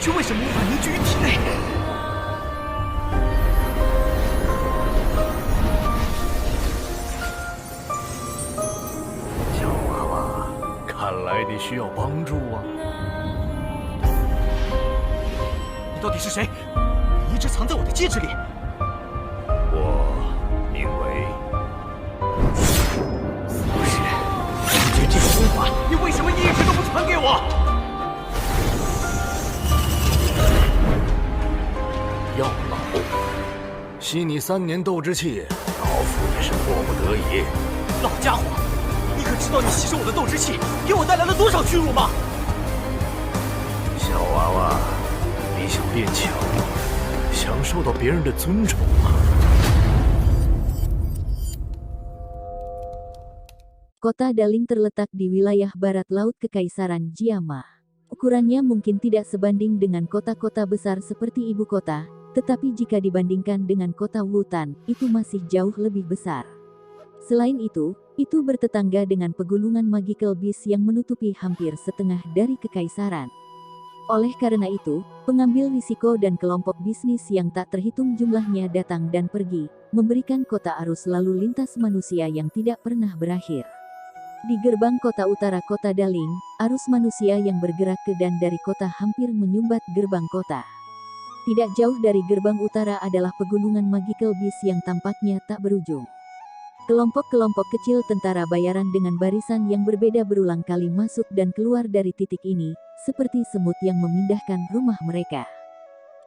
却为什么无法凝聚于体内？小娃娃，看来你需要帮助啊！你到底是谁？你一直藏在我的戒指里。我名为不是，解决这个功法，你为什么一直都不传给我？药老，吸你3年斗之气，老夫也是迫不得已。老家伙，你可知道你吸收我的斗之气，给我带来了多少屈辱吗？小娃娃，你想变强吗？想受到别人的尊崇吗？ Kota Daling terletak di wilayah barat laut Kekaisaran Jiama. Ukurannya mungkin tidak sebanding dengan kota-kota besar seperti ibu kota, tetapi jika dibandingkan dengan kota Wutan, itu masih jauh lebih besar. Selain itu bertetangga dengan pegunungan Magical Beast yang menutupi hampir setengah dari kekaisaran. Oleh karena itu, pengambil risiko dan kelompok bisnis yang tak terhitung jumlahnya datang dan pergi, memberikan kota arus lalu lintas manusia yang tidak pernah berakhir. Di gerbang kota utara kota Daling, arus manusia yang bergerak ke dan dari kota hampir menyumbat gerbang kota. Tidak jauh dari gerbang utara adalah pegunungan Magical Beast yang tampaknya tak berujung. Kelompok-kelompok kecil tentara bayaran dengan barisan yang berbeda berulang kali masuk dan keluar dari titik ini, seperti semut yang memindahkan rumah mereka.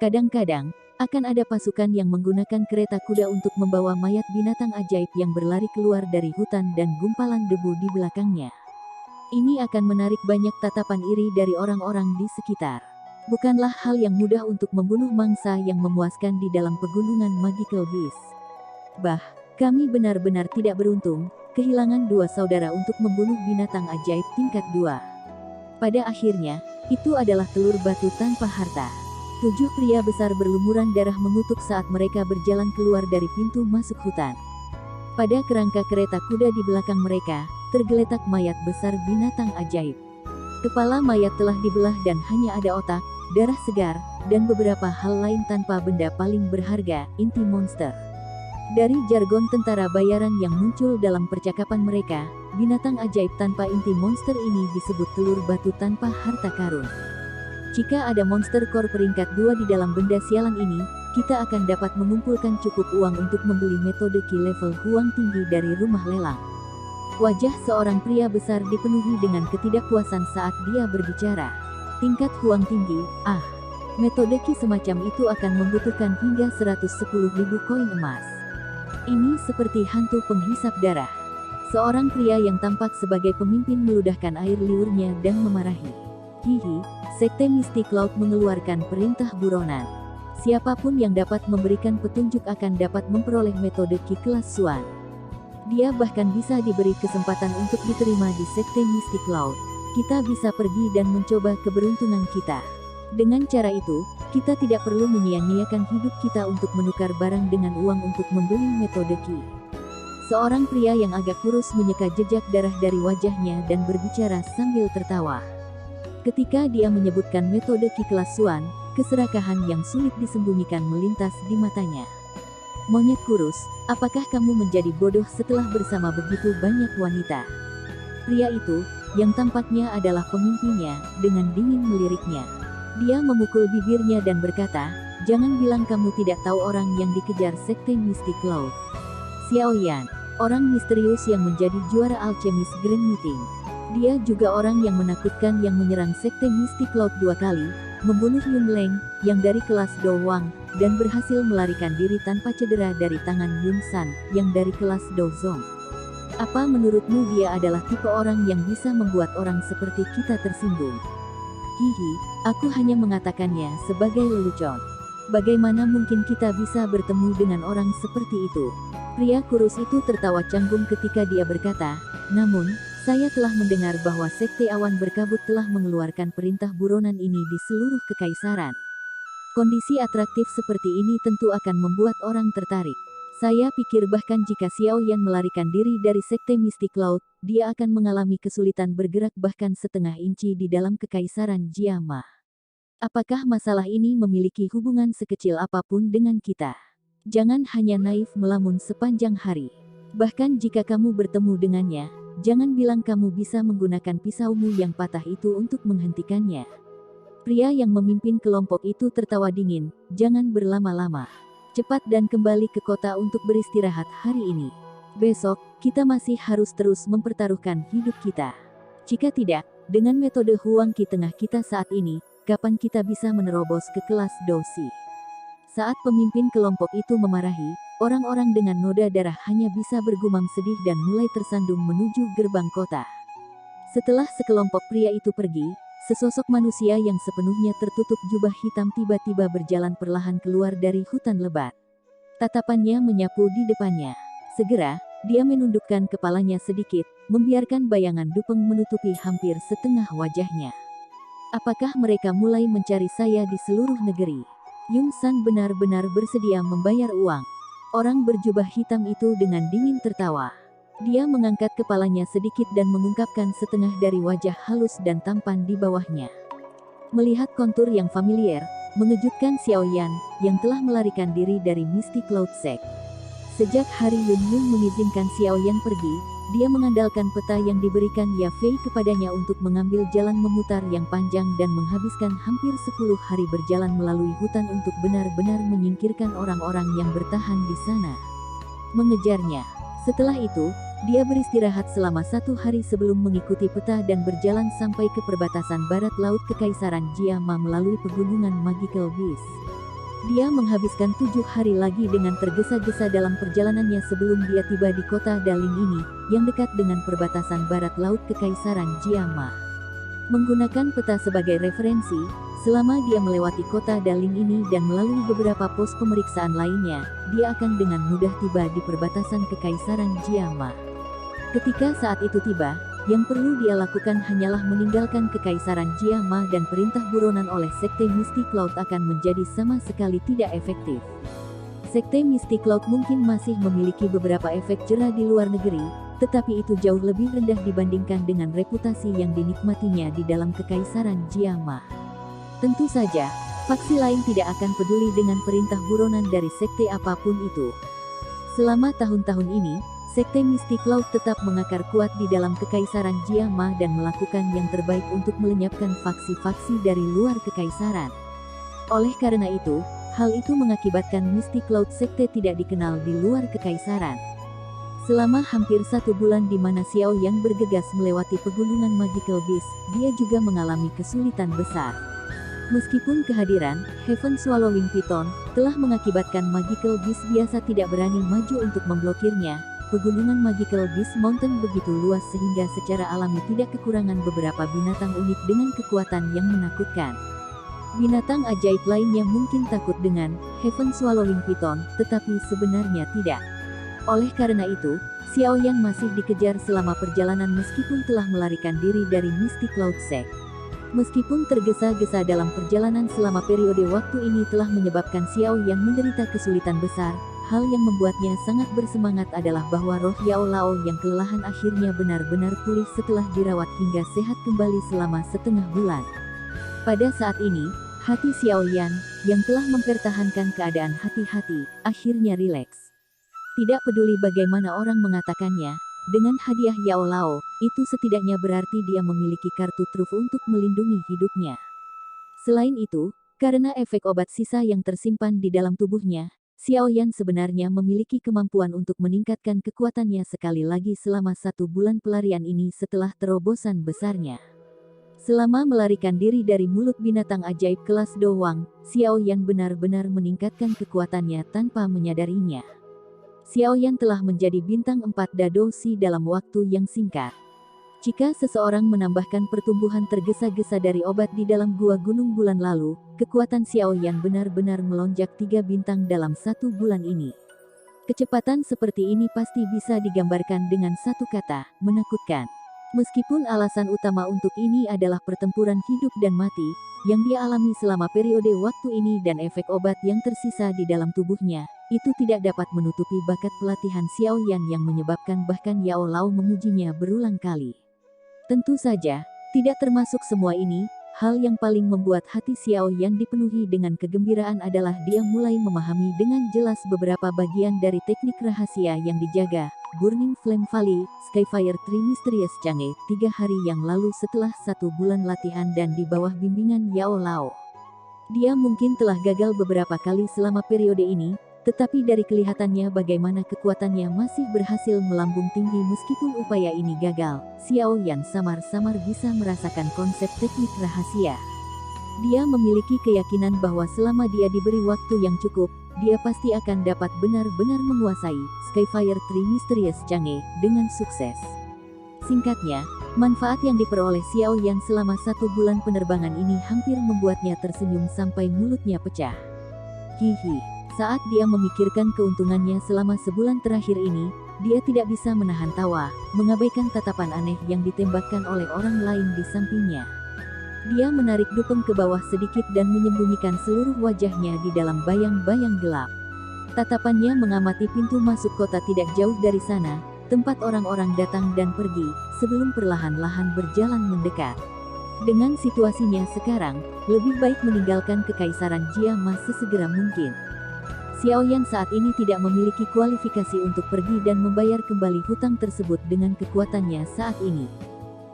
Kadang-kadang, akan ada pasukan yang menggunakan kereta kuda untuk membawa mayat binatang ajaib yang berlari keluar dari hutan dan gumpalan debu di belakangnya. Ini akan menarik banyak tatapan iri dari orang-orang di sekitar. Bukanlah hal yang mudah untuk membunuh mangsa yang memuaskan di dalam pegunungan Magical Beast. Kami benar-benar tidak beruntung, kehilangan 2 saudara untuk membunuh binatang ajaib tingkat 2. Pada akhirnya, itu adalah telur batu tanpa harta. 7 pria besar berlumuran darah mengutuk saat mereka berjalan keluar dari pintu masuk hutan. Pada kerangka kereta kuda di belakang mereka, tergeletak mayat besar binatang ajaib. Kepala mayat telah dibelah dan hanya ada otak, darah segar, dan beberapa hal lain tanpa benda paling berharga, inti monster. Dari jargon tentara bayaran yang muncul dalam percakapan mereka, binatang ajaib tanpa inti monster ini disebut telur batu tanpa harta karun. Jika ada monster core peringkat 2 di dalam benda sialan ini, kita akan dapat mengumpulkan cukup uang untuk membeli metode ki level huang tinggi dari rumah lelang. Wajah seorang pria besar dipenuhi dengan ketidakpuasan saat dia berbicara. Tingkat huang tinggi, metode ki semacam itu akan membutuhkan hingga 110.000 koin emas. Ini seperti hantu penghisap darah. Seorang pria yang tampak sebagai pemimpin meludahkan air liurnya dan memarahi. Hihi, Sekte Mistik Laut mengeluarkan perintah buronan. Siapapun yang dapat memberikan petunjuk akan dapat memperoleh metode ki kelas Suan. Dia bahkan bisa diberi kesempatan untuk diterima di Sekte Mistik Laut. Kita bisa pergi dan mencoba keberuntungan kita. Dengan cara itu, kita tidak perlu menyia-nyiakan hidup kita untuk menukar barang dengan uang untuk membeli metode ki. Seorang pria yang agak kurus menyeka jejak darah dari wajahnya dan berbicara sambil tertawa. Ketika dia menyebutkan metode ki kelas Suan, keserakahan yang sulit disembunyikan melintas di matanya. Monyet kurus, apakah kamu menjadi bodoh setelah bersama begitu banyak wanita? Pria itu, yang tampaknya adalah pemimpinnya, dengan dingin meliriknya. Dia memukul bibirnya dan berkata, jangan bilang kamu tidak tahu orang yang dikejar Sekte Mistik Laut. Xiao Yan, orang misterius yang menjadi juara alchemis Grand Meeting. Dia juga orang yang menakutkan yang menyerang Sekte Mistik Laut 2 kali, membunuh Yun Leng, yang dari kelas Do Wang, dan berhasil melarikan diri tanpa cedera dari tangan Yun San, yang dari kelas Do Zong. Apa menurutmu dia adalah tipe orang yang bisa membuat orang seperti kita tersinggung? Hihi, aku hanya mengatakannya sebagai lelucon. Bagaimana mungkin kita bisa bertemu dengan orang seperti itu? Pria kurus itu tertawa canggung ketika dia berkata, namun, saya telah mendengar bahwa Sekte Awan Berkabut telah mengeluarkan perintah buronan ini di seluruh kekaisaran. Kondisi atraktif seperti ini tentu akan membuat orang tertarik. Saya pikir bahkan jika Xiao Yan melarikan diri dari Sekte Mistik Laut, dia akan mengalami kesulitan bergerak bahkan setengah inci di dalam kekaisaran Jiama. Apakah masalah ini memiliki hubungan sekecil apapun dengan kita? Jangan hanya naif melamun sepanjang hari. Bahkan jika kamu bertemu dengannya, jangan bilang kamu bisa menggunakan pisaumu yang patah itu untuk menghentikannya. Pria yang memimpin kelompok itu tertawa dingin, jangan berlama-lama. Cepat dan kembali ke kota untuk beristirahat hari ini. Besok, kita masih harus terus mempertaruhkan hidup kita. Jika tidak, dengan metode Huang Qi tengah kita saat ini, kapan kita bisa menerobos ke kelas Dosi? Saat pemimpin kelompok itu memarahi, orang-orang dengan noda darah hanya bisa bergumam sedih dan mulai tersandung menuju gerbang kota. Setelah sekelompok pria itu pergi, sesosok manusia yang sepenuhnya tertutup jubah hitam tiba-tiba berjalan perlahan keluar dari hutan lebat. Tatapannya menyapu di depannya. Segera, dia menundukkan kepalanya sedikit, membiarkan bayangan Dupeng menutupi hampir setengah wajahnya. Apakah mereka mulai mencari saya di seluruh negeri? Yung San benar-benar bersedia membayar uang. Orang berjubah hitam itu dengan dingin tertawa. Dia mengangkat kepalanya sedikit dan mengungkapkan setengah dari wajah halus dan tampan di bawahnya. Melihat kontur yang familiar, mengejutkan Xiao Yan, yang telah melarikan diri dari Misty Cloud Sect. Sejak hari Yun Yun mengizinkan Xiao Yan pergi, dia mengandalkan peta yang diberikan Ya Fei kepadanya untuk mengambil jalan memutar yang panjang dan menghabiskan hampir 10 hari berjalan melalui hutan untuk benar-benar menyingkirkan orang-orang yang bertahan di sana. Mengejarnya. Setelah itu, dia beristirahat selama 1 hari sebelum mengikuti peta dan berjalan sampai ke perbatasan barat laut Kekaisaran Jiama melalui pegunungan Magical Beast. Dia menghabiskan 7 hari lagi dengan tergesa-gesa dalam perjalanannya sebelum dia tiba di kota Daling ini, yang dekat dengan perbatasan barat laut Kekaisaran Jiama. Menggunakan peta sebagai referensi, selama dia melewati kota Daling ini dan melalui beberapa pos pemeriksaan lainnya, dia akan dengan mudah tiba di perbatasan Kekaisaran Jiama. Ketika saat itu tiba, yang perlu dia lakukan hanyalah meninggalkan Kekaisaran Jiama dan perintah buronan oleh Sekte Misty Cloud akan menjadi sama sekali tidak efektif. Sekte Misty Cloud mungkin masih memiliki beberapa efek jera di luar negeri, tetapi itu jauh lebih rendah dibandingkan dengan reputasi yang dinikmatinya di dalam Kekaisaran Jiama. Tentu saja, faksi lain tidak akan peduli dengan perintah buronan dari sekte apapun itu. Selama tahun-tahun ini, Sekte Misty Cloud tetap mengakar kuat di dalam Kekaisaran Jiama dan melakukan yang terbaik untuk melenyapkan faksi-faksi dari luar Kekaisaran. Oleh karena itu, hal itu mengakibatkan Misty Cloud Sekte tidak dikenal di luar Kekaisaran. Selama hampir 1 bulan di mana Xiao Yang bergegas melewati pegunungan Magical Beast, dia juga mengalami kesulitan besar. Meskipun kehadiran Heaven Swallowing Python telah mengakibatkan Magical Beast biasa tidak berani maju untuk memblokirnya, pegunungan Magical Beast Mountain begitu luas sehingga secara alami tidak kekurangan beberapa binatang unik dengan kekuatan yang menakutkan. Binatang ajaib lainnya mungkin takut dengan Heaven Swallowing Python, tetapi sebenarnya tidak. Oleh karena itu, Xiao Yan masih dikejar selama perjalanan meskipun telah melarikan diri dari Misty Cloud Sect. Meskipun tergesa-gesa dalam perjalanan selama periode waktu ini telah menyebabkan Xiao Yan menderita kesulitan besar, hal yang membuatnya sangat bersemangat adalah bahwa roh Yao Lao yang kelelahan akhirnya benar-benar pulih setelah dirawat hingga sehat kembali selama setengah bulan. Pada saat ini, hati Xiao Yan, yang telah mempertahankan keadaan hati-hati, akhirnya rileks. Tidak peduli bagaimana orang mengatakannya, dengan hadiah Yao Lao, itu setidaknya berarti dia memiliki kartu truf untuk melindungi hidupnya. Selain itu, karena efek obat sisa yang tersimpan di dalam tubuhnya, Xiao Yan sebenarnya memiliki kemampuan untuk meningkatkan kekuatannya sekali lagi selama 1 bulan pelarian ini setelah terobosan besarnya. Selama melarikan diri dari mulut binatang ajaib kelas Dowang, Xiao Yan benar-benar meningkatkan kekuatannya tanpa menyadarinya. Xiao Yan telah menjadi bintang 4 Dadosi dalam waktu yang singkat. Jika seseorang menambahkan pertumbuhan tergesa-gesa dari obat di dalam gua Gunung Bulan lalu, kekuatan Xiao Yan benar-benar melonjak 3 bintang dalam 1 bulan ini. Kecepatan seperti ini pasti bisa digambarkan dengan satu kata, menakutkan. Meskipun alasan utama untuk ini adalah pertempuran hidup dan mati, yang dia alami selama periode waktu ini dan efek obat yang tersisa di dalam tubuhnya, itu tidak dapat menutupi bakat pelatihan Xiao Yan yang menyebabkan bahkan Yao Lao memujinya berulang kali. Tentu saja, tidak termasuk semua ini, hal yang paling membuat hati Xiao Yan dipenuhi dengan kegembiraan adalah dia mulai memahami dengan jelas beberapa bagian dari teknik rahasia yang dijaga. Burning Flame Valley, Skyfire Tree Mysterious Chang'e, 3 hari yang lalu setelah 1 bulan latihan dan di bawah bimbingan Yao Lao. Dia mungkin telah gagal beberapa kali selama periode ini, tetapi dari kelihatannya bagaimana kekuatannya masih berhasil melambung tinggi meskipun upaya ini gagal. Xiao Yan samar-samar bisa merasakan konsep teknik rahasia. Dia memiliki keyakinan bahwa selama dia diberi waktu yang cukup, dia pasti akan dapat benar-benar menguasai Skyfire Tree Mysterious Chang'e dengan sukses. Singkatnya, manfaat yang diperoleh Xiao Yan selama 1 bulan penerbangan ini hampir membuatnya tersenyum sampai mulutnya pecah. Hihi. Saat dia memikirkan keuntungannya selama sebulan terakhir ini, dia tidak bisa menahan tawa, mengabaikan tatapan aneh yang ditembakkan oleh orang lain di sampingnya. Dia menarik Dupeng ke bawah sedikit dan menyembunyikan seluruh wajahnya di dalam bayang-bayang gelap. Tatapannya mengamati pintu masuk kota tidak jauh dari sana, tempat orang-orang datang dan pergi, sebelum perlahan-lahan berjalan mendekat. Dengan situasinya sekarang, lebih baik meninggalkan Kekaisaran Jiama sesegera mungkin. Xiao Yan saat ini tidak memiliki kualifikasi untuk pergi dan membayar kembali hutang tersebut dengan kekuatannya saat ini.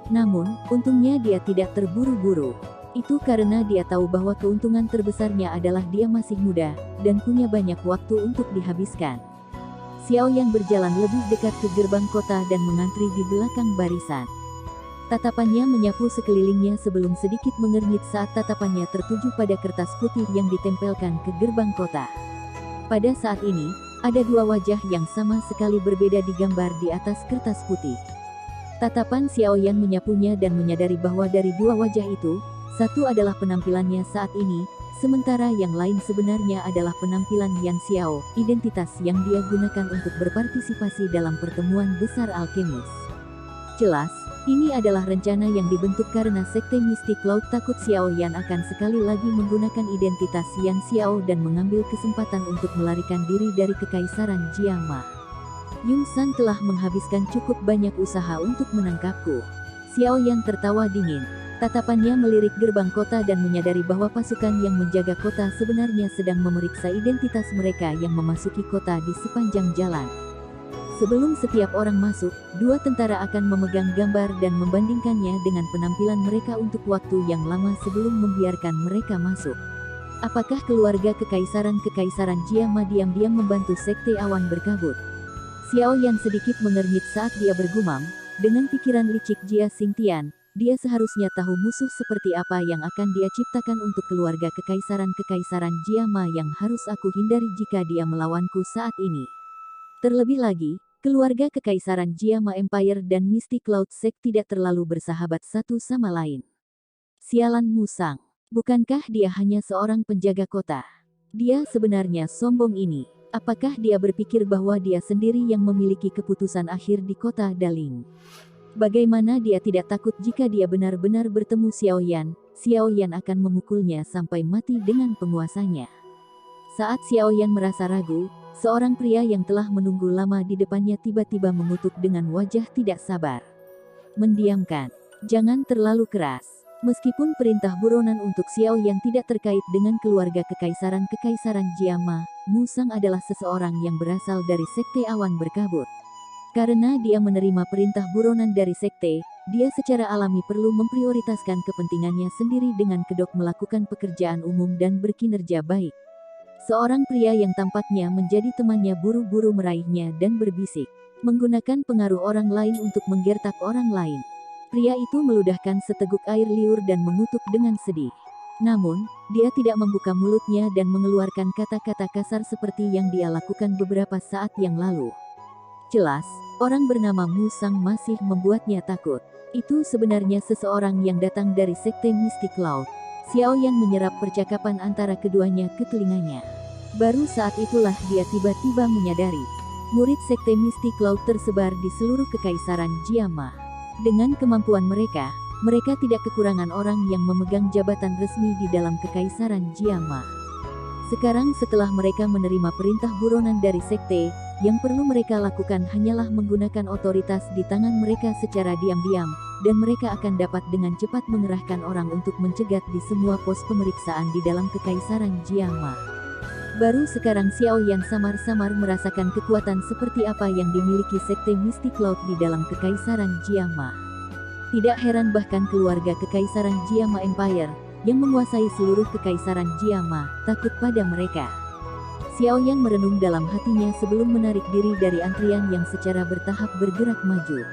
Namun, untungnya dia tidak terburu-buru. Itu karena dia tahu bahwa keuntungan terbesarnya adalah dia masih muda, dan punya banyak waktu untuk dihabiskan. Xiao Yan berjalan lebih dekat ke gerbang kota dan mengantri di belakang barisan. Tatapannya menyapu sekelilingnya sebelum sedikit mengernyit saat tatapannya tertuju pada kertas putih yang ditempelkan ke gerbang kota. Pada saat ini, ada 2 wajah yang sama sekali berbeda digambar di atas kertas putih. Tatapan Xiao Yan menyapunya dan menyadari bahwa dari 2 wajah itu, satu adalah penampilannya saat ini, sementara yang lain sebenarnya adalah penampilan Yan Xiao, identitas yang dia gunakan untuk berpartisipasi dalam pertemuan besar alkemis. Jelas, ini adalah rencana yang dibentuk karena Sekte Mistik Laut takut Xiao Yan akan sekali lagi menggunakan identitas Yan Xiao dan mengambil kesempatan untuk melarikan diri dari Kekaisaran Jiama. Yung San telah menghabiskan cukup banyak usaha untuk menangkapku. Xiao Yan tertawa dingin. Tatapannya melirik gerbang kota dan menyadari bahwa pasukan yang menjaga kota sebenarnya sedang memeriksa identitas mereka yang memasuki kota di sepanjang jalan. Sebelum setiap orang masuk, 2 tentara akan memegang gambar dan membandingkannya dengan penampilan mereka untuk waktu yang lama sebelum membiarkan mereka masuk. Apakah keluarga Kekaisaran Jiama diam-diam membantu Sekte Awan Berkabut? Xiao Yan sedikit mengernyit saat dia bergumam, dengan pikiran licik Jia Xingtian, dia seharusnya tahu musuh seperti apa yang akan dia ciptakan untuk keluarga Kekaisaran Jiama yang harus aku hindari jika dia melawanku saat ini. Terlebih lagi, keluarga Kekaisaran Jiama Empire dan Mystic Cloud Sect tidak terlalu bersahabat satu sama lain. Sialan Musang, bukankah dia hanya seorang penjaga kota? Dia sebenarnya sombong ini. Apakah dia berpikir bahwa dia sendiri yang memiliki keputusan akhir di kota Daling? Bagaimana dia tidak takut jika dia benar-benar bertemu Xiao Yan akan memukulnya sampai mati dengan penguasanya. Saat Xiao Yan merasa ragu, seorang pria yang telah menunggu lama di depannya tiba-tiba mengutuk dengan wajah tidak sabar. Mendiamkan. Jangan terlalu keras. Meskipun perintah buronan untuk Xiao Yan tidak terkait dengan keluarga Kekaisaran Jiama, Musang adalah seseorang yang berasal dari Sekte Awan Berkabut. Karena dia menerima perintah buronan dari Sekte, dia secara alami perlu memprioritaskan kepentingannya sendiri dengan kedok melakukan pekerjaan umum dan berkinerja baik. Seorang pria yang tampaknya menjadi temannya buru-buru meraihnya dan berbisik, menggunakan pengaruh orang lain untuk menggertak orang lain. Pria itu meludahkan seteguk air liur dan mengutuk dengan sedih. Namun, dia tidak membuka mulutnya dan mengeluarkan kata-kata kasar seperti yang dia lakukan beberapa saat yang lalu. Jelas, orang bernama Musang masih membuatnya takut. Itu sebenarnya seseorang yang datang dari Sekte Mystic Cloud. Xiao Yan menyerap percakapan antara keduanya ke telinganya. Baru saat itulah dia tiba-tiba menyadari. Murid Sekte Mystic Cloud tersebar di seluruh Kekaisaran Jiama. Dengan kemampuan mereka tidak kekurangan orang yang memegang jabatan resmi di dalam Kekaisaran Jiama. Sekarang setelah mereka menerima perintah buronan dari Sekte, yang perlu mereka lakukan hanyalah menggunakan otoritas di tangan mereka secara diam-diam, dan mereka akan dapat dengan cepat mengerahkan orang untuk mencegat di semua pos pemeriksaan di dalam Kekaisaran Jiama. Baru sekarang Xiao Yan samar-samar merasakan kekuatan seperti apa yang dimiliki Sekte Misty Cloud di dalam Kekaisaran Jiama. Tidak heran bahkan keluarga Kekaisaran Jiama Empire, yang menguasai seluruh Kekaisaran Jiama, takut pada mereka. Xiao Yan merenung dalam hatinya sebelum menarik diri dari antrian yang secara bertahap bergerak maju.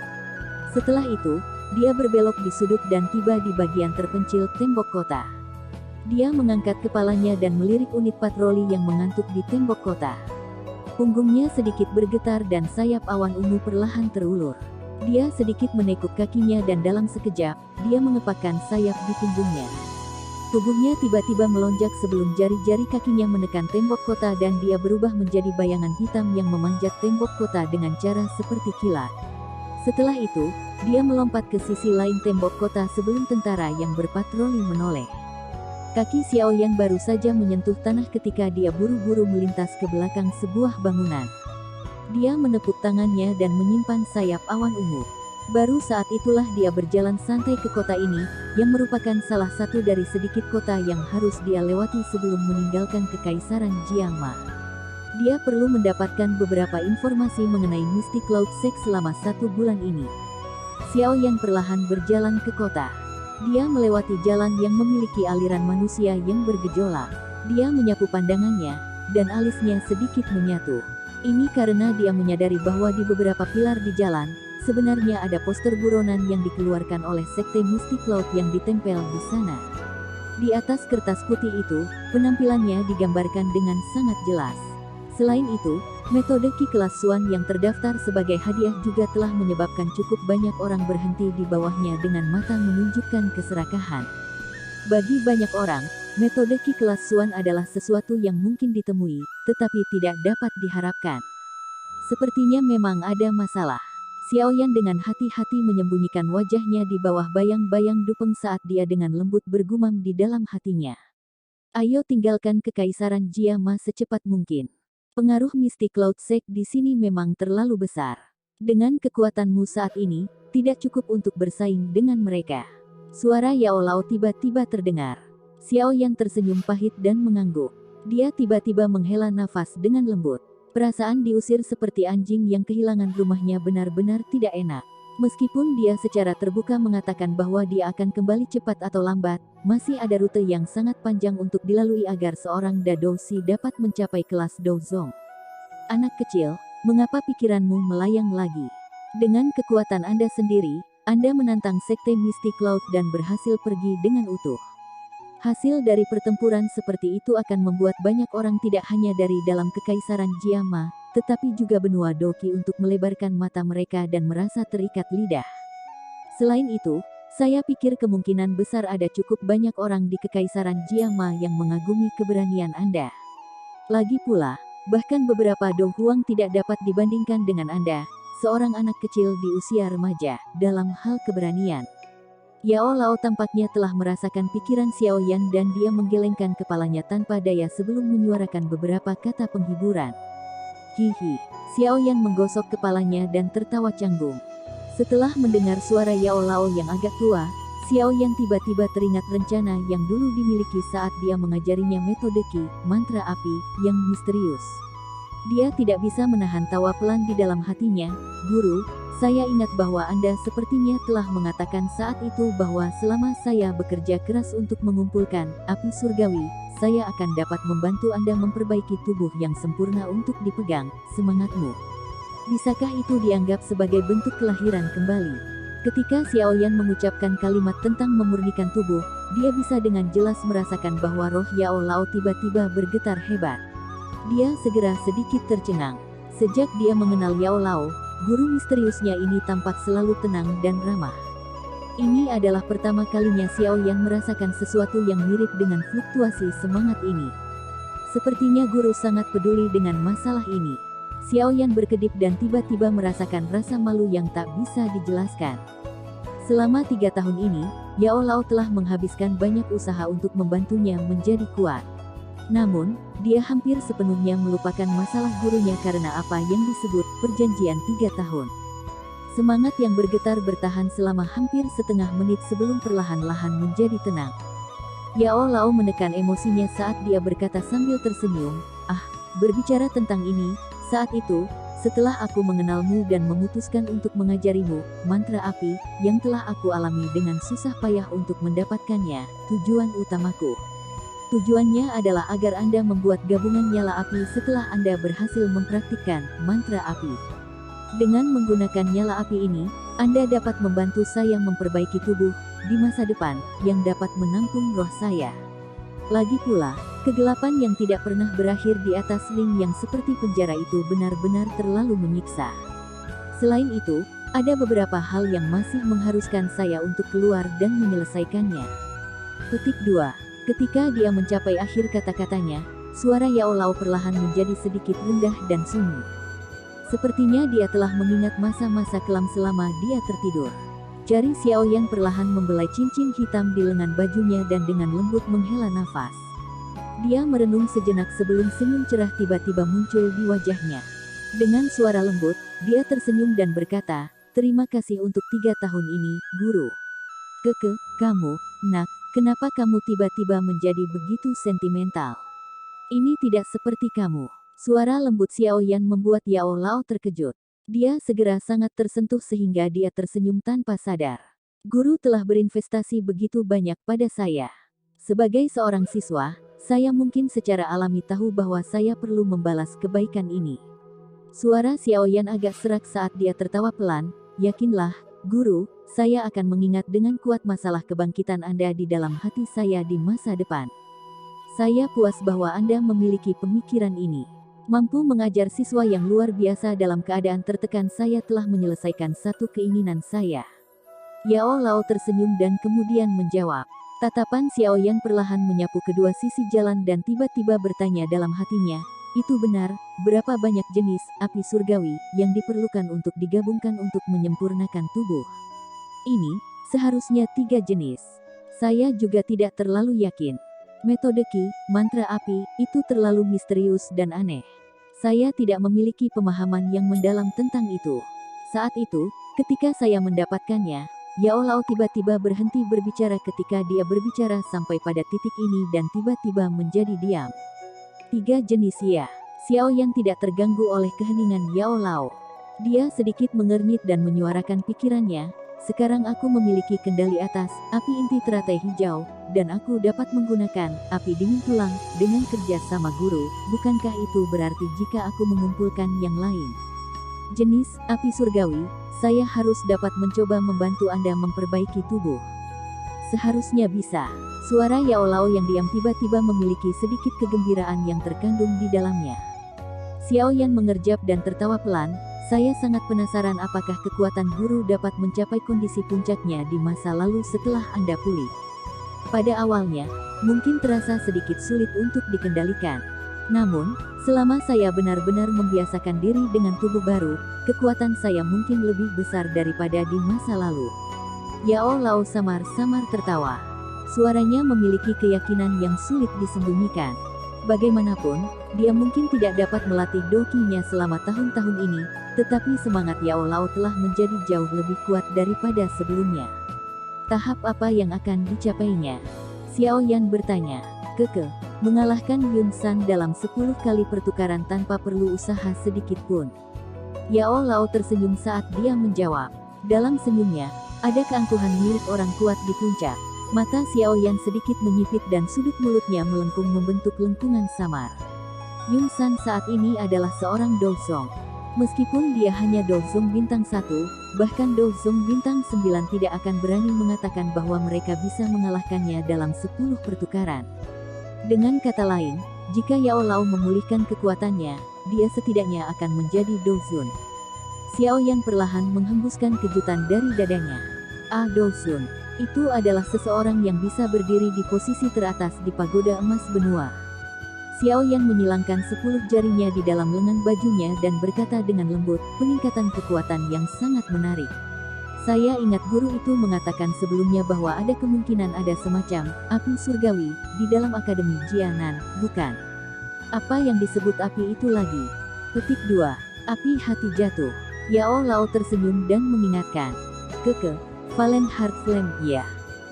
Setelah itu, dia berbelok di sudut dan tiba di bagian terpencil tembok kota. Dia mengangkat kepalanya dan melirik unit patroli yang mengantuk di tembok kota. Punggungnya sedikit bergetar dan sayap awan ungu perlahan terulur. Dia sedikit menekuk kakinya dan dalam sekejap, dia mengepakkan sayap di punggungnya. Tubuhnya tiba-tiba melonjak sebelum jari-jari kakinya menekan tembok kota dan dia berubah menjadi bayangan hitam yang memanjat tembok kota dengan cara seperti kilat. Setelah itu, dia melompat ke sisi lain tembok kota sebelum tentara yang berpatroli menoleh. Kaki Xiao Yan baru saja menyentuh tanah ketika dia buru-buru melintas ke belakang sebuah bangunan. Dia menepuk tangannya dan menyimpan sayap awan ungu. Baru saat itulah dia berjalan santai ke kota ini, yang merupakan salah satu dari sedikit kota yang harus dia lewati sebelum meninggalkan Kekaisaran Jiama. Dia perlu mendapatkan beberapa informasi mengenai Misty Cloud Sect selama 1 bulan ini. Xiao Yan perlahan berjalan ke kota. Dia melewati jalan yang memiliki aliran manusia yang bergejolak. Dia menyapu pandangannya, dan alisnya sedikit menyatu. Ini karena dia menyadari bahwa di beberapa pilar di jalan, sebenarnya ada poster buronan yang dikeluarkan oleh Sekte Misty Cloud yang ditempel di sana. Di atas kertas putih itu, penampilannya digambarkan dengan sangat jelas. Selain itu, metode Ki kelas Suan yang terdaftar sebagai hadiah juga telah menyebabkan cukup banyak orang berhenti di bawahnya dengan mata menunjukkan keserakahan. Bagi banyak orang, metode Ki kelas Suan adalah sesuatu yang mungkin ditemui, tetapi tidak dapat diharapkan. Sepertinya memang ada masalah. Xiao Yan dengan hati-hati menyembunyikan wajahnya di bawah bayang-bayang dupeng saat dia dengan lembut bergumam di dalam hatinya. Ayo tinggalkan Kekaisaran Jiama secepat mungkin. Pengaruh Misty Cloud Sect di sini memang terlalu besar. Dengan kekuatanmu saat ini, tidak cukup untuk bersaing dengan mereka. Suara Yao Lao tiba-tiba terdengar. Xiao Yan tersenyum pahit dan mengangguk. Dia tiba-tiba menghela nafas dengan lembut. Perasaan diusir seperti anjing yang kehilangan rumahnya benar-benar tidak enak. Meskipun dia secara terbuka mengatakan bahwa dia akan kembali cepat atau lambat, masih ada rute yang sangat panjang untuk dilalui agar seorang Dadoushi dapat mencapai kelas Douzong. Anak kecil, mengapa pikiranmu melayang lagi? Dengan kekuatan Anda sendiri, Anda menantang Sekte Misty Cloud dan berhasil pergi dengan utuh. Hasil dari pertempuran seperti itu akan membuat banyak orang tidak hanya dari dalam Kekaisaran Jiama, tetapi juga benua Doki untuk melebarkan mata mereka dan merasa terikat lidah. Selain itu, saya pikir kemungkinan besar ada cukup banyak orang di Kekaisaran Jiama yang mengagumi keberanian Anda. Lagi pula, bahkan beberapa Dong Huang tidak dapat dibandingkan dengan Anda, seorang anak kecil di usia remaja, dalam hal keberanian. Yao Lao tampaknya telah merasakan pikiran Xiao Yan dan dia menggelengkan kepalanya tanpa daya sebelum menyuarakan beberapa kata penghiburan. Hihi, Xiao Yan menggosok kepalanya dan tertawa canggung. Setelah mendengar suara Yao Lao yang agak tua, Xiao Yan tiba-tiba teringat rencana yang dulu dimiliki saat dia mengajarinya metode Ki, mantra api, yang misterius. Dia tidak bisa menahan tawa pelan di dalam hatinya. Guru, saya ingat bahwa Anda sepertinya telah mengatakan saat itu bahwa selama saya bekerja keras untuk mengumpulkan api surgawi, saya akan dapat membantu Anda memperbaiki tubuh yang sempurna untuk dipegang. Semangatmu. Bisakah itu dianggap sebagai bentuk kelahiran kembali? Ketika Xiao Yan mengucapkan kalimat tentang memurnikan tubuh, dia bisa dengan jelas merasakan bahwa roh Yao Lao tiba-tiba bergetar hebat. Dia segera sedikit tercengang. Sejak dia mengenal Yao Lao, guru misteriusnya ini tampak selalu tenang dan ramah. Ini adalah pertama kalinya Xiao Yan merasakan sesuatu yang mirip dengan fluktuasi semangat ini. Sepertinya guru sangat peduli dengan masalah ini. Xiao Yan berkedip dan tiba-tiba merasakan rasa malu yang tak bisa dijelaskan. Selama 3 tahun ini, Yao Lao telah menghabiskan banyak usaha untuk membantunya menjadi kuat. Namun, dia hampir sepenuhnya melupakan masalah gurunya karena apa yang disebut perjanjian 3 tahun. Semangat yang bergetar bertahan selama hampir setengah menit sebelum perlahan-lahan menjadi tenang. Yao Lao menekan emosinya saat dia berkata sambil tersenyum, berbicara tentang ini, saat itu, setelah aku mengenalmu dan memutuskan untuk mengajarimu, mantra api, yang telah aku alami dengan susah payah untuk mendapatkannya, tujuan utamaku. Tujuannya adalah agar Anda membuat gabungan nyala api setelah Anda berhasil mempraktikkan mantra api. Dengan menggunakan nyala api ini, Anda dapat membantu saya memperbaiki tubuh di masa depan yang dapat menampung roh saya. Lagi pula, kegelapan yang tidak pernah berakhir di atas ring yang seperti penjara itu benar-benar terlalu menyiksa. Selain itu, ada beberapa hal yang masih mengharuskan saya untuk keluar dan menyelesaikannya. Petik 2. Ketika dia mencapai akhir kata-katanya, suara Yao Lao perlahan menjadi sedikit rendah dan sunyi. Sepertinya dia telah mengingat masa-masa kelam selama dia tertidur. Jari Xiaoyan perlahan membelai cincin hitam di lengan bajunya dan dengan lembut menghela nafas. Dia merenung sejenak sebelum senyum cerah tiba-tiba muncul di wajahnya. Dengan suara lembut, dia tersenyum dan berkata, "Terima kasih untuk 3 tahun ini, Guru." Kamu, nak, kenapa kamu tiba-tiba menjadi begitu sentimental? Ini tidak seperti kamu." Suara lembut Xiaoyan membuat Yao Lao terkejut. Dia segera sangat tersentuh sehingga dia tersenyum tanpa sadar. "Guru telah berinvestasi begitu banyak pada saya. Sebagai seorang siswa, saya mungkin secara alami tahu bahwa saya perlu membalas kebaikan ini." Suara Xiaoyan agak serak saat dia tertawa pelan, "Yakinlah, Guru, saya akan mengingat dengan kuat masalah kebangkitan Anda di dalam hati saya di masa depan. Saya puas bahwa Anda memiliki pemikiran ini. Mampu mengajar siswa yang luar biasa dalam keadaan tertekan, saya telah menyelesaikan satu keinginan saya." Yao Lao tersenyum dan kemudian menjawab. Tatapan Xiaoyan perlahan menyapu kedua sisi jalan dan tiba-tiba bertanya dalam hatinya, "Itu benar, berapa banyak jenis api surgawi yang diperlukan untuk digabungkan untuk menyempurnakan tubuh?" "Ini, seharusnya 3 jenis. Saya juga tidak terlalu yakin. Metode Qi, mantra api, itu terlalu misterius dan aneh. Saya tidak memiliki pemahaman yang mendalam tentang itu." Saat itu, ketika saya mendapatkannya, Yao Lao tiba-tiba berhenti berbicara ketika dia berbicara sampai pada titik ini dan tiba-tiba menjadi diam. 3 jenis ya. Xiaoyan tidak terganggu oleh keheningan Yao Lao. Dia sedikit mengernyit dan menyuarakan pikirannya, "Sekarang aku memiliki kendali atas api inti teratai hijau, dan aku dapat menggunakan api dingin tulang dengan kerja sama Guru. Bukankah itu berarti jika aku mengumpulkan yang lain? Jenis api surgawi, saya harus dapat mencoba membantu Anda memperbaiki tubuh." "Seharusnya bisa." Suara Yao Lao yang diam tiba-tiba memiliki sedikit kegembiraan yang terkandung di dalamnya. Xiaoyan mengerjap dan tertawa pelan, "Saya sangat penasaran apakah kekuatan Guru dapat mencapai kondisi puncaknya di masa lalu setelah Anda pulih. Pada awalnya, mungkin terasa sedikit sulit untuk dikendalikan. Namun, selama saya benar-benar membiasakan diri dengan tubuh baru, kekuatan saya mungkin lebih besar daripada di masa lalu." Yao Lao samar-samar tertawa. Suaranya memiliki keyakinan yang sulit disembunyikan. Bagaimanapun, dia mungkin tidak dapat melatih dokinya selama tahun-tahun ini, tetapi semangat Yao Lao telah menjadi jauh lebih kuat daripada sebelumnya. "Tahap apa yang akan dicapainya?" Xiaoyan bertanya. Mengalahkan Yun San dalam 10 kali pertukaran tanpa perlu usaha sedikit pun." Yao Lao tersenyum saat dia menjawab. Dalam senyumnya, ada keangkuhan milik orang kuat di puncak. Mata Xiaoyan sedikit menyipit dan sudut mulutnya melengkung membentuk lengkungan samar. Yun San saat ini adalah seorang Douzong. Meskipun dia hanya Douzong bintang 1, bahkan Douzong bintang 9 tidak akan berani mengatakan bahwa mereka bisa mengalahkannya dalam 10 pertukaran. Dengan kata lain, jika Yao Lao memulihkan kekuatannya, dia setidaknya akan menjadi Douzun. Xiaoyan perlahan menghembuskan kejutan dari dadanya. Douzun. Itu adalah seseorang yang bisa berdiri di posisi teratas di pagoda emas benua. Xiaoyan menyilangkan 10 jarinya di dalam lengan bajunya dan berkata dengan lembut, "Peningkatan kekuatan yang sangat menarik. Saya ingat guru itu mengatakan sebelumnya bahwa ada kemungkinan ada semacam api surgawi di dalam Akademi Jianan, bukan? Apa yang disebut api itu lagi? Petik 2. Api hati jatuh. Yao Lao tersenyum dan mengingatkan. Valen Heart Flame, ya.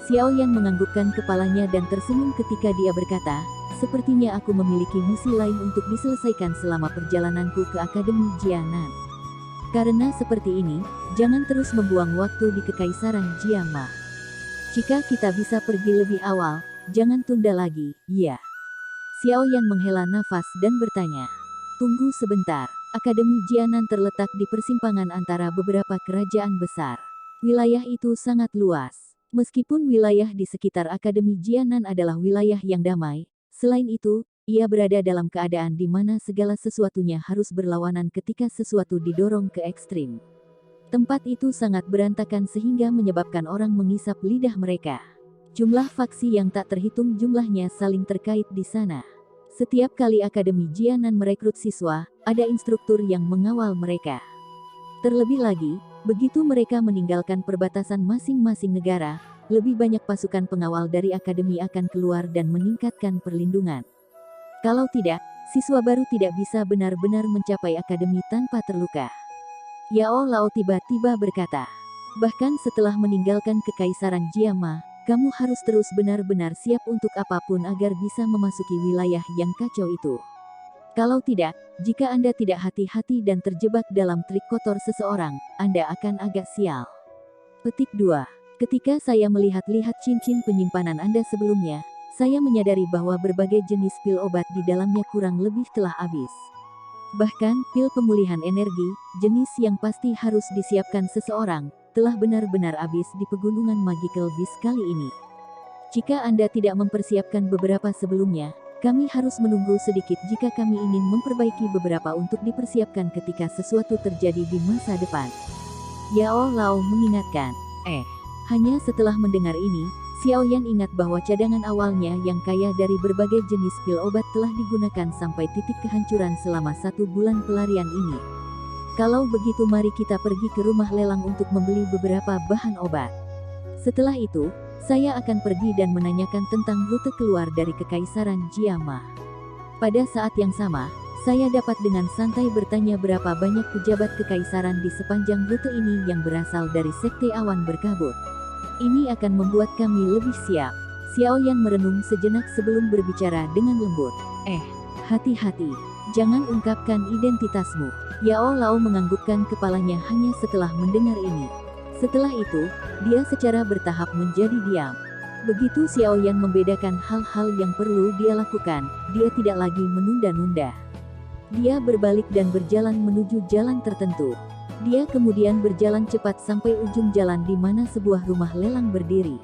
Xiao Yan menganggukkan kepalanya dan tersenyum ketika dia berkata, sepertinya aku memiliki misi lain untuk diselesaikan selama perjalananku ke Akademi Jianan. Karena seperti ini, jangan terus membuang waktu di Kekaisaran Jiama. Jika kita bisa pergi lebih awal, jangan tunda lagi, ya. Xiao Yan menghela nafas dan bertanya. Tunggu sebentar, Akademi Jianan terletak di persimpangan antara beberapa kerajaan besar. Wilayah itu sangat luas. Meskipun wilayah di sekitar Akademi Jianan adalah wilayah yang damai, selain itu, ia berada dalam keadaan di mana segala sesuatunya harus berlawanan ketika sesuatu didorong ke ekstrim. Tempat itu sangat berantakan sehingga menyebabkan orang mengisap lidah mereka. Jumlah faksi yang tak terhitung jumlahnya saling terkait di sana. Setiap kali Akademi Jianan merekrut siswa, ada instruktur yang mengawal mereka. Terlebih lagi, begitu mereka meninggalkan perbatasan masing-masing negara, lebih banyak pasukan pengawal dari akademi akan keluar dan meningkatkan perlindungan. Kalau tidak, siswa baru tidak bisa benar-benar mencapai akademi tanpa terluka. Yao Lao tiba-tiba berkata, bahkan setelah meninggalkan Kekaisaran Jiama, kamu harus terus benar-benar siap untuk apapun agar bisa memasuki wilayah yang kacau itu. Kalau tidak, jika Anda tidak hati-hati dan terjebak dalam trik kotor seseorang, Anda akan agak sial. Petik 2. Ketika saya melihat-lihat cincin penyimpanan Anda sebelumnya, saya menyadari bahwa berbagai jenis pil obat di dalamnya kurang lebih telah habis. Bahkan, pil pemulihan energi, jenis yang pasti harus disiapkan seseorang, telah benar-benar habis di pegunungan Magical Beast kali ini. Jika Anda tidak mempersiapkan beberapa sebelumnya, kami harus menunggu sedikit jika kami ingin memperbaiki beberapa untuk dipersiapkan ketika sesuatu terjadi di masa depan. Yao Lao mengingatkan. Hanya setelah mendengar ini, Xiao Yan ingat bahwa cadangan awalnya yang kaya dari berbagai jenis pil obat telah digunakan sampai titik kehancuran selama 1 bulan pelarian ini. Kalau begitu mari kita pergi ke rumah lelang untuk membeli beberapa bahan obat. Setelah itu, saya akan pergi dan menanyakan tentang rute keluar dari Kekaisaran Jiama. Pada saat yang sama, saya dapat dengan santai bertanya berapa banyak pejabat kekaisaran di sepanjang rute ini yang berasal dari Sekte Awan Berkabut. Ini akan membuat kami lebih siap. Xiao Yan merenung sejenak sebelum berbicara dengan lembut. Hati-hati, jangan ungkapkan identitasmu. Yao Lao menganggukkan kepalanya hanya setelah mendengar ini. Setelah itu, dia secara bertahap menjadi diam. Begitu Xiao Yan membedakan hal-hal yang perlu dia lakukan, dia tidak lagi menunda-nunda. Dia berbalik dan berjalan menuju jalan tertentu. Dia kemudian berjalan cepat sampai ujung jalan di mana sebuah rumah lelang berdiri.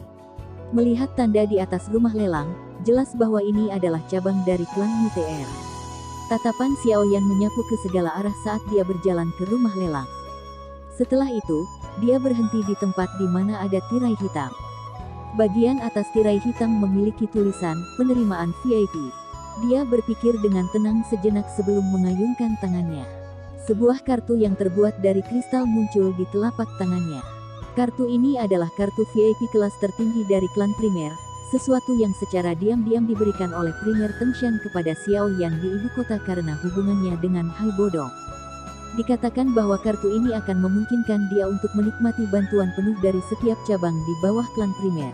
Melihat tanda di atas rumah lelang, jelas bahwa ini adalah cabang dari klan Mutiara. Tatapan Xiao Yan menyapu ke segala arah saat dia berjalan ke rumah lelang. Setelah itu, dia berhenti di tempat di mana ada tirai hitam. Bagian atas tirai hitam memiliki tulisan, penerimaan VIP. Dia berpikir dengan tenang sejenak sebelum mengayunkan tangannya. Sebuah kartu yang terbuat dari kristal muncul di telapak tangannya. Kartu ini adalah kartu VIP kelas tertinggi dari klan primer, sesuatu yang secara diam-diam diberikan oleh primer Tengshan kepada Xiao Yan di ibu kota karena hubungannya dengan Hai Bodong. Dikatakan bahwa kartu ini akan memungkinkan dia untuk menikmati bantuan penuh dari setiap cabang di bawah klan primer.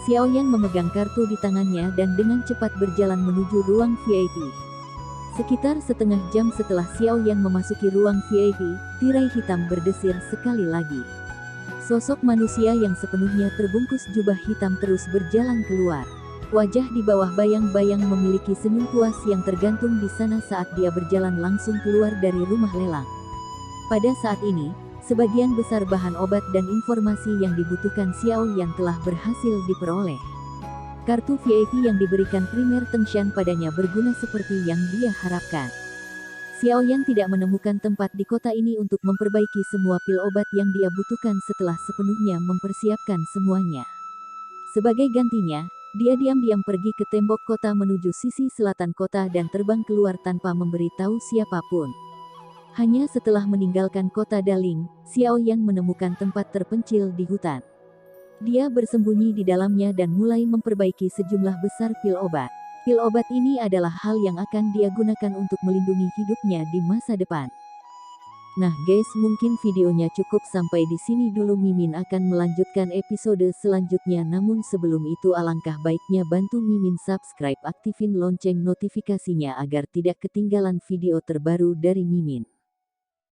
Xiao Yan memegang kartu di tangannya dan dengan cepat berjalan menuju ruang VIP. Sekitar setengah jam setelah Xiao Yan memasuki ruang VIP, tirai hitam berdesir sekali lagi. Sosok manusia yang sepenuhnya terbungkus jubah hitam terus berjalan keluar. Wajah di bawah bayang-bayang memiliki senyum puas yang tergantung di sana saat dia berjalan langsung keluar dari rumah lelang. Pada saat ini, sebagian besar bahan obat dan informasi yang dibutuhkan Xiao Yan telah berhasil diperoleh. Kartu VIP yang diberikan primer Tengshan padanya berguna seperti yang dia harapkan. Xiao Yan tidak menemukan tempat di kota ini untuk memperbaiki semua pil obat yang dia butuhkan setelah sepenuhnya mempersiapkan semuanya. Sebagai gantinya, dia diam-diam pergi ke tembok kota menuju sisi selatan kota dan terbang keluar tanpa memberitahu siapapun. Hanya setelah meninggalkan kota Daling, Xiao Yan menemukan tempat terpencil di hutan. Dia bersembunyi di dalamnya dan mulai memperbaiki sejumlah besar pil obat. Pil obat ini adalah hal yang akan dia gunakan untuk melindungi hidupnya di masa depan. Nah guys, mungkin videonya cukup sampai di sini dulu. Mimin akan melanjutkan episode selanjutnya. Namun sebelum itu alangkah baiknya bantu Mimin subscribe, aktifin lonceng notifikasinya agar tidak ketinggalan video terbaru dari Mimin.